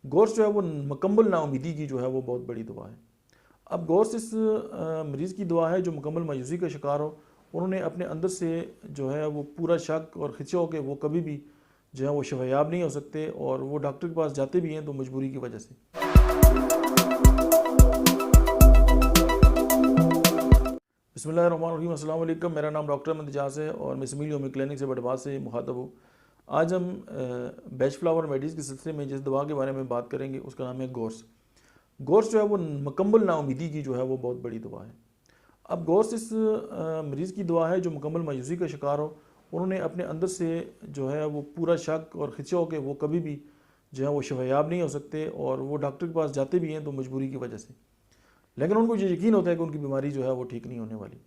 Gorge जो है वो मुकम्मल नाउमीदी की जो है वो बहुत बड़ी दुआ है। अब गोर्स इस मरीज़ की दुआ है जो मुकम्मल मायूसी का शिकार हो। उन्होंने अपने अंदर से जो है वो पूरा शक और खिंचे हो कि वो कभी भी जो है वो शफायाब नहीं हो सकते, और वो डॉक्टर के पास जाते भी हैं तो मजबूरी की वजह से। बिस्मिल्लाहिर्रहमानिर्रहीम, अस्सलाम वालेकुम। मेरा नाम डॉक्टर अहमद एजाज है और मैं सिमिल होम्यो क्लिनिक से बटवास से मुखातब हूँ। आज हम बेच फ्लावर मेडिस के सिलसिले में जिस दवा के बारे में बात करेंगे उसका नाम है गोर्स। गोर्स जो है वो मुकम्मल नाउमीदी की जो है वो बहुत बड़ी दुआ है। अब गोर्स इस मरीज़ की दुआ है जो मुकम्मल मायूसी का शिकार हो। उन्होंने अपने अंदर से जो है वो पूरा शक और खिंचे हो कि वो कभी भी जो है वो शफायाब नहीं हो सकते, और वो डॉक्टर के पास जाते भी हैं तो मजबूरी की वजह से। लेकिन उनको ये यकीन होता है कि उनकी बीमारी जो है वो ठीक नहीं होने वाली,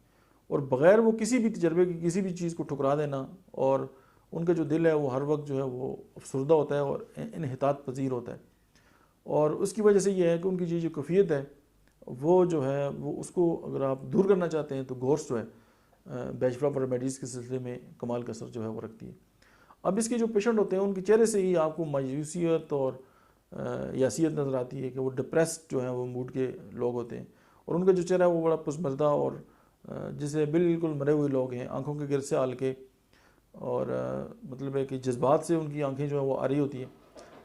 और बग़ैर वो किसी भी तजर्बे की किसी भी चीज़ को ठुकरा देना, और उनका जो दिल है वो हर वक्त जो है वो अफसरदा होता है और इन्हितात पजीर होता है। और उसकी वजह से ये है कि उनकी जो कैफियत है वो जो है वो उसको अगर आप दूर करना चाहते हैं तो गोर्स जो है बेच फ्लावर मेडिस के सिलसिले में कमाल का असर जो है वो रखती है। अब इसके जो पेशेंट होते हैं उनके चेहरे से ही आपको मायूसियत और यासियत नज़र आती है कि वो डिप्रेस्ड जो है वो मूड के लोग होते हैं, और उनका जो चेहरा है वो बड़ा पुसमर्दा और जिसे बिल्कुल मरे हुए लोग हैं, आंखों के गिर से आल के, और मतलब है कि जज्बात से उनकी आंखें जो है वो आ रही होती हैं।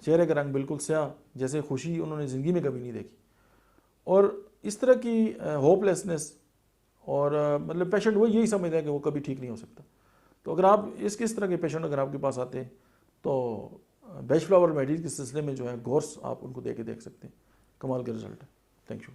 चेहरे का रंग बिल्कुल स्याह, जैसे खुशी उन्होंने ज़िंदगी में कभी नहीं देखी। और इस तरह की होपलेसनेस और मतलब पेशेंट वो यही समझता है कि वो कभी ठीक नहीं हो सकता। तो अगर आप किस तरह के पेशेंट अगर आपके पास आते हैं तो बेच फ्लावर मेडिस के सिलसिले में जो है गोर्स आप उनको दे के देख सकते हैं। कमाल के रिजल्ट है। Thank you.